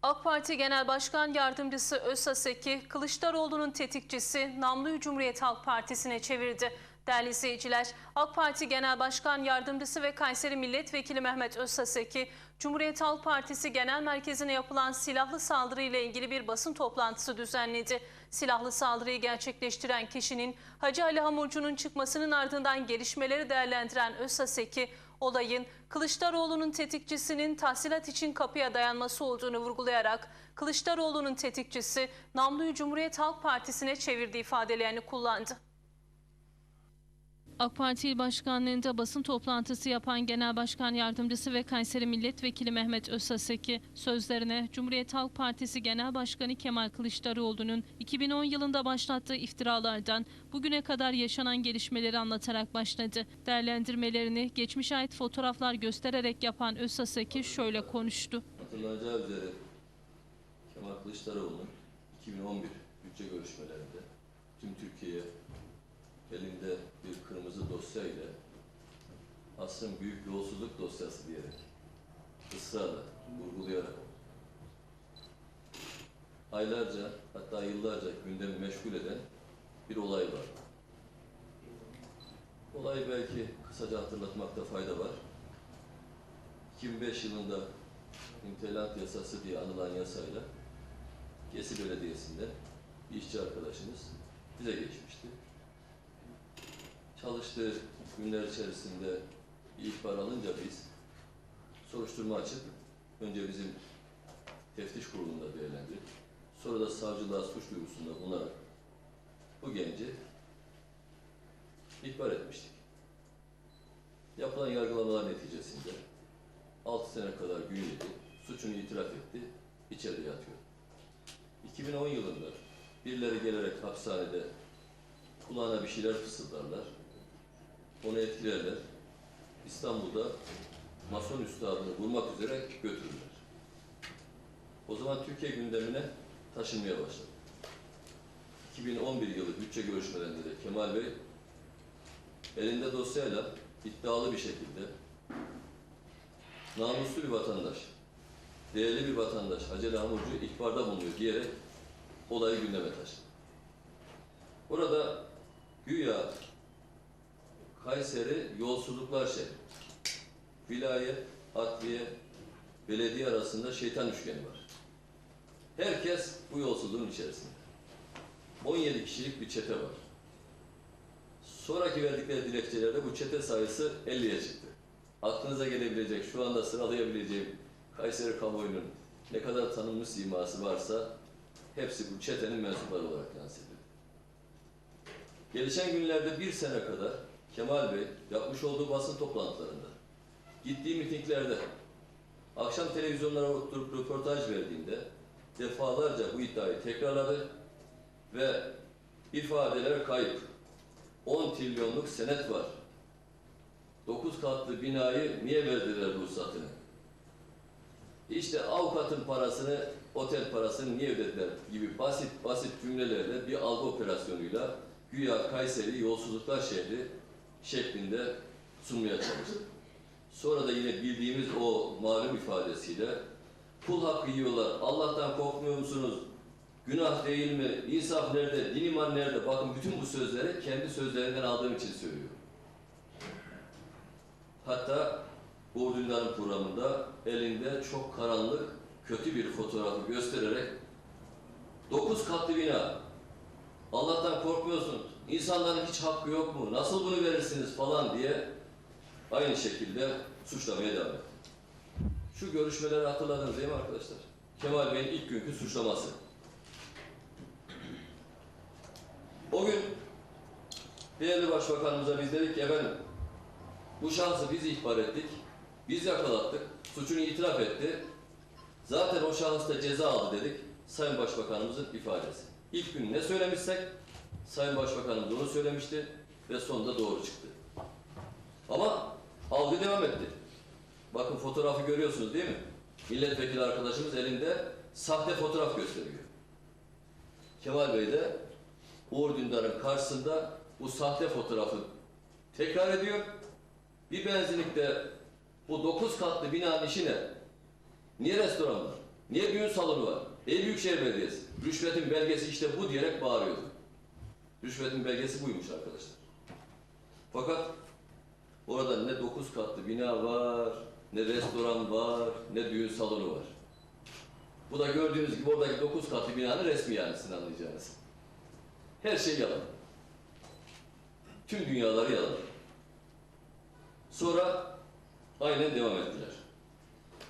AK Parti Genel Başkan Yardımcısı Özsaseki, Kılıçdaroğlu'nun tetikçisi namluyu Cumhuriyet Halk Partisi'ne çevirdi. Değerli izleyiciler, AK Parti Genel Başkan Yardımcısı ve Kayseri Milletvekili Mehmet Özsaseki, Cumhuriyet Halk Partisi Genel Merkezi'ne yapılan silahlı saldırı ile ilgili bir basın toplantısı düzenledi. Silahlı saldırıyı gerçekleştiren kişinin Hacı Ali Hamurcu'nun çıkmasının ardından gelişmeleri değerlendiren Özsaseki, olayın Kılıçdaroğlu'nun tetikçisinin tahsilat için kapıya dayanması olduğunu vurgulayarak Kılıçdaroğlu'nun tetikçisi namluyu Cumhuriyet Halk Partisi'ne çevirdiği ifadelerini kullandı. AK Parti İl Başkanlığı'nda basın toplantısı yapan Genel Başkan Yardımcısı ve Kayseri Milletvekili Mehmet Özsaseki, sözlerine Cumhuriyet Halk Partisi Genel Başkanı Kemal Kılıçdaroğlu'nun 2010 yılında başlattığı iftiralardan bugüne kadar yaşanan gelişmeleri anlatarak başladı. Değerlendirmelerini geçmişe ait fotoğraflar göstererek yapan Özsaseki şöyle konuştu. Hatırlanacağı üzere Kemal Kılıçdaroğlu'nun 2011 bütçe görüşmelerinde tüm Türkiye'ye elinde bir kırmızı dosya ile asrın büyük yolsuzluk dosyası diyerek ısrarla, vurgulayarak aylarca hatta yıllarca gündemi meşgul eden bir olay var. Olayı belki kısaca hatırlatmakta fayda var. 2005 yılında İmtelat Yasası diye anılan yasayla Gesi Belediyesi'nde bir işçi arkadaşımız bize geçmişti. Çalıştığı günler içerisinde bir ihbar alınca biz soruşturma açıp önce bizim teftiş kurulunda değerlendirdik. Sonra da savcılığa suç duyurusunda bulunarak bu genci ihbar etmiştik. Yapılan yargılamalar neticesinde 6 sene kadar gün yedi, suçunu itiraf etti, içeride yatıyor. 2010 yılında birileri gelerek hapishanede kulağına bir şeyler fısıldarlar, onu etkilerler. İstanbul'da Mason üstadını vurmak üzere götürürler. O zaman Türkiye gündemine taşınmaya başladı. 2011 yılı bütçe görüşmelerinde de Kemal Bey elinde dosyayla iddialı bir şekilde namuslu bir vatandaş, değerli bir vatandaş Hacı Ali Hamurcu ihbarda bulunuyor diyerek olayı gündeme taşıdı. Burada güya Kayseri yolsuzluklar şehri, vilayet, adliye, belediye arasında şeytan üçgeni var. Herkes bu yolsuzluğun içerisinde. 17 kişilik bir çete var. Sonraki verdikleri dilekçelerde bu çete sayısı 50'ye çıktı. Aklınıza gelebilecek, şu anda sıralayabileceğim Kayseri kamuoyunun ne kadar tanınmış siması varsa hepsi bu çetenin mensupları olarak lanse edildi. Gelişen günlerde bir sene kadar Kemal Bey yapmış olduğu basın toplantılarında, gittiği mitinglerde, akşam televizyonlara oturup röportaj verdiğinde defalarca bu iddiayı tekrarladı ve ifadeler kayıp. 10 trilyonluk senet var. 9 katlı binayı niye verdiler ruhsatını? İşte avukatın parasını, otel parasını niye ödediler gibi basit cümlelerle bir algı operasyonuyla güya Kayseri yolsuzluklar şehri şeklinde sunmaya çalıştı. Sonra da yine bildiğimiz o malum ifadesiyle kul hakkı yiyorlar, Allah'tan korkmuyor musunuz? Günah değil mi? İnsaf nerede? Din iman nerede? Bakın bütün bu sözleri kendi sözlerinden aldığım için söylüyorum. Hatta Uğur Dündar'ın programında elinde çok karanlık, kötü bir fotoğrafı göstererek 9 katlı bina, Allah'tan korkmuyorsunuz, insanların hiç hakkı yok mu, nasıl bunu verirsiniz falan diye aynı şekilde suçlamaya devam etti. Şu görüşmeleri hatırladınız değil mi arkadaşlar? Kemal Bey'in ilk günkü suçlaması. O gün değerli başbakanımıza biz dedik ki efendim bu şahsı biz ihbar ettik, biz yakalattık, suçunu itiraf etti. Zaten o şahıs da ceza aldı dedik. Sayın Başbakanımızın ifadesi. İlk gün ne söylemişsek Sayın Başbakanımız onu söylemişti ve sonunda doğru çıktı. Ama algı devam etti. Bakın fotoğrafı görüyorsunuz değil mi? Milletvekili arkadaşımız elinde sahte fotoğraf gösteriyor. Kemal Bey de Uğur Dündar'ın karşısında bu sahte fotoğrafı tekrar ediyor. Bir benzinlikte bu 9 katlı binanın işi ne? Niye restoran var? Niye düğün salonu var? Büyükşehir Belediyesi. Rüşvetin belgesi işte bu diyerek bağırıyordu. Rüşvetin belgesi buymuş arkadaşlar. Fakat orada ne 9 katlı bina var, ne restoran var, ne düğün salonu var. Bu da gördüğünüz gibi oradaki 9 katlı binanın resmi, yani sizin anlayacağınız. Her şey yalan. Tüm dünyaları yalan. Sonra aynen devam ettiler.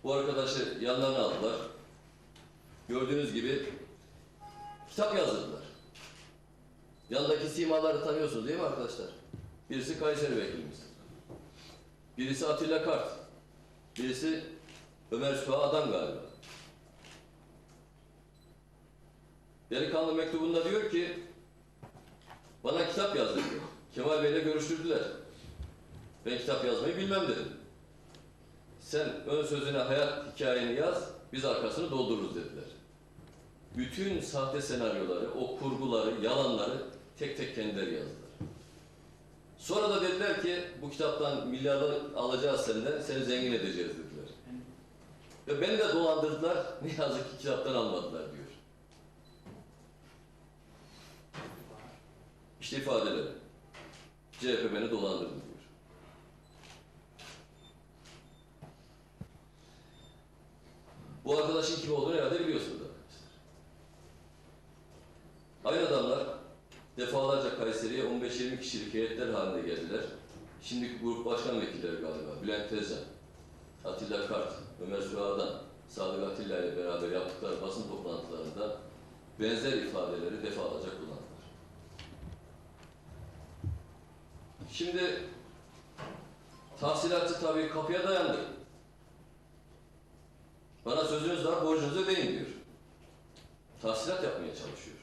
Bu arkadaşı yanlarına aldılar. Gördüğünüz gibi kitap yazdırdılar. Yanındaki simaları tanıyorsunuz değil mi arkadaşlar? Birisi Kayseri vekilimiz. Birisi Atilla Kart. Birisi Ömer Süha Adam galiba. Delikanlı mektubunda diyor ki, bana kitap yazdır diyor. Kemal Bey'le görüştürdüler. Ben kitap yazmayı bilmem dedim. Sen ön sözüne hayat hikayeni yaz, biz arkasını doldururuz dediler. Bütün sahte senaryoları, o kurguları, yalanları tek tek kendileri yazdılar. Sonra da dediler ki, bu kitaptan milyarlar alacağız senden, seni zengin edeceğiz dediler. Ve beni de dolandırdılar, ne yazık ki kitaptan almadılar diyor. İşte ifadeleri. CHP beni dolandırdı diyor. Bu arkadaşın kim olduğunu herhalde biliyorsunuz arkadaşlar. Aynı adamlar defalarca Kayseri'ye 15-20 kişilik heyetler halinde geldiler. Şimdiki grup başkan vekilleri galiba, Bülent Tezcan, Atilla Kart, Ömer Süha'dan, Sadık Atilla ile beraber yaptıkları basın toplantılarında benzer ifadeleri defalarca kullandılar. Şimdi tahsilatçı tabii kapıya dayandı. Bana sözünüz var, borcunuzu ödeyin diyor. Tahsilat yapmaya çalışıyor.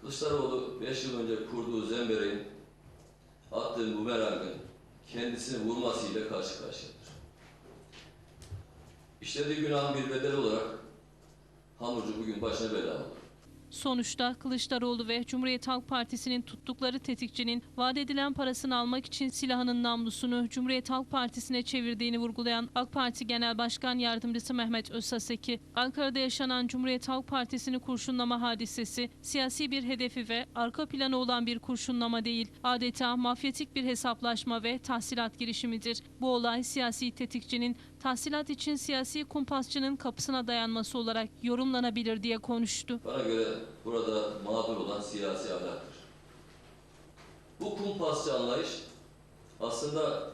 Kılıçdaroğlu 5 yıl önce kurduğu zembereğin, attığı bumerangın kendisini vurmasıyla karşı karşıyadır. İşlediği günahın bir bedeli olarak hamurcu bugün başına bela oldu. Sonuçta Kılıçdaroğlu ve Cumhuriyet Halk Partisi'nin tuttukları tetikçinin vaat edilen parasını almak için silahının namlusunu Cumhuriyet Halk Partisi'ne çevirdiğini vurgulayan AK Parti Genel Başkan Yardımcısı Mehmet Özsaseki, Ankara'da yaşanan Cumhuriyet Halk Partisi'ni kurşunlama hadisesi siyasi bir hedefi ve arka planı olan bir kurşunlama değil, adeta mafyatik bir hesaplaşma ve tahsilat girişimidir. Bu olay siyasi tetikçinin tahsilat için siyasi kumpasçının kapısına dayanması olarak yorumlanabilir diye konuştu. Bana göre burada mağdur olan siyasi ahlaktır. Bu kumpasçı anlayış aslında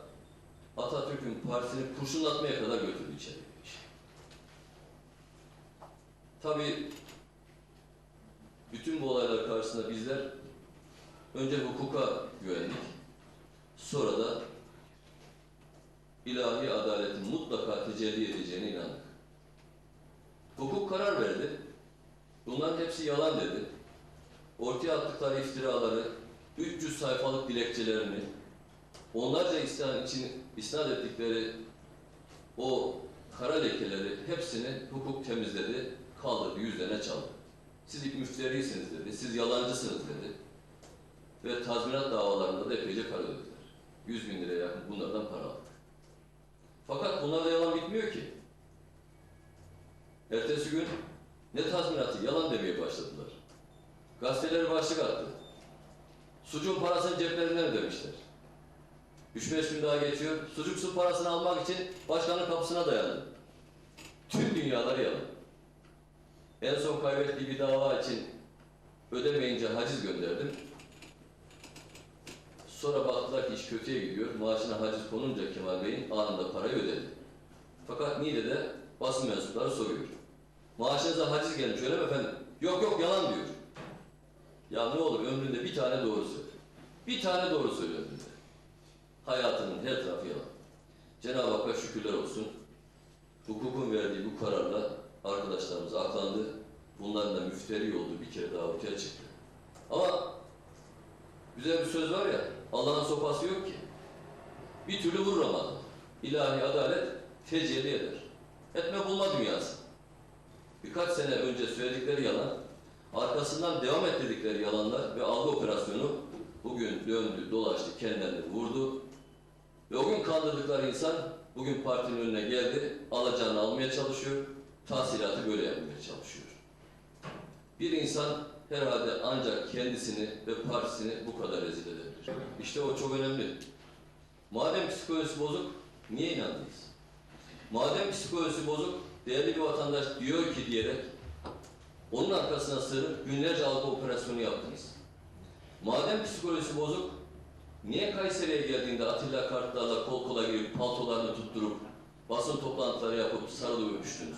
Atatürk'ün partisini kurşunlatmaya kadar götürdü içeriye. Tabii bütün bu olaylar karşısında bizler önce hukuka güvendik, sonra da ilahi adaletin mutlaka tecelli edeceğine inandık. Hukuk karar verdi. Bunların hepsi yalan dedi. Ortaya attıkları iftiraları, 300 sayfalık dilekçelerini, onlarca isnat ettikleri o kara lekeleri hepsini hukuk temizledi, kaldırdı, yüzlerine çaldı. Siz ilk müşterisiniz dedi, siz yalancısınız dedi. Ve tazminat davalarında da epeyce para ödediler. 100.000 liraya yakın bunlardan para aldık. Fakat bunlar da yalan bitmiyor ki. Ertesi gün ne tazminatı, yalan demeye başladılar. Gazeteleri başlık attı. Sucuğun parasını ceplerinden ödemişler. 3-5 gün daha geçiyor. Sucuk su parasını almak için başkanın kapısına dayandı. Tüm dünyaları yalan. En son kaybettiği bir dava için ödemeyince haciz gönderdim. Sonra baktılar ki iş kötüye gidiyor. Maaşına haciz konunca Kemal Bey'in anında parayı ödedi. Fakat Niğde'de basın mensupları soruyor. Maaşınıza haciz gelmiş öyle mi efendim? Yok yok yalan diyor. Ya ne olur ömründe bir tane doğru söyle. Bir tane doğru söyle ömründe. Hayatının her tarafı yalan. Cenab-ı Hakk'a şükürler olsun. Hukukun verdiği bu kararla arkadaşlarımız aklandı. Bunların da müfteri olduğu bir kere daha ortaya çıktı. Ama güzel bir söz var ya, Allah'ın sopası yok ki. Bir türlü vurur ama ilahi adalet tecelli eder. Etme bulma dünyası. Birkaç sene önce söyledikleri yalan, arkasından devam ettirdikleri yalanlar ve algı operasyonu bugün döndü, dolaştı, kendilerini vurdu. Ve o gün kandırdıkları insan bugün partinin önüne geldi, alacağını almaya çalışıyor. tahsilatı böyle yapmaya çalışıyor. Bir insan herhalde ancak kendisini ve partisini bu kadar rezil edebilir. İşte o çok önemli. Madem psikolojisi bozuk, niye inandınız? Madem psikolojisi bozuk, değerli bir vatandaş diyor ki diyerek onun arkasına sığınıp günlerce algı operasyonu yaptınız. Madem psikolojisi bozuk, niye Kayseri'ye geldiğinde Atilla Kartlar'la kol kola girip paltolarını tutturup basın toplantıları yapıp sarılıp öpüştünüz?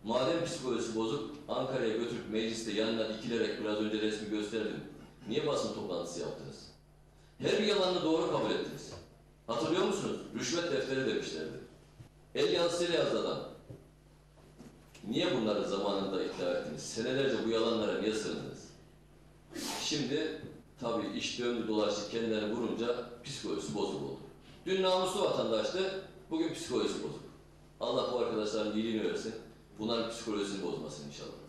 Madem psikolojisi bozuk, Ankara'ya götürüp mecliste yanına dikilerek biraz önce resmi gösterdim. Niye basın toplantısı yaptınız? Her bir yalanını doğru kabul ettiniz. Hatırlıyor musunuz? Rüşvet defteri demişlerdi. El yazısıyla yazdı adam. Niye bunları zamanında iddia ettiniz? Senelerce bu yalanlara niye sığındınız? Şimdi tabii iş döndü dolaştı kendilerini vurunca psikolojisi bozuk oldu. Dün namuslu vatandaştı, bugün psikolojisi bozuk. Allah bu arkadaşların iyiliğini versin. Bunların psikolojisini bozmasın inşallah.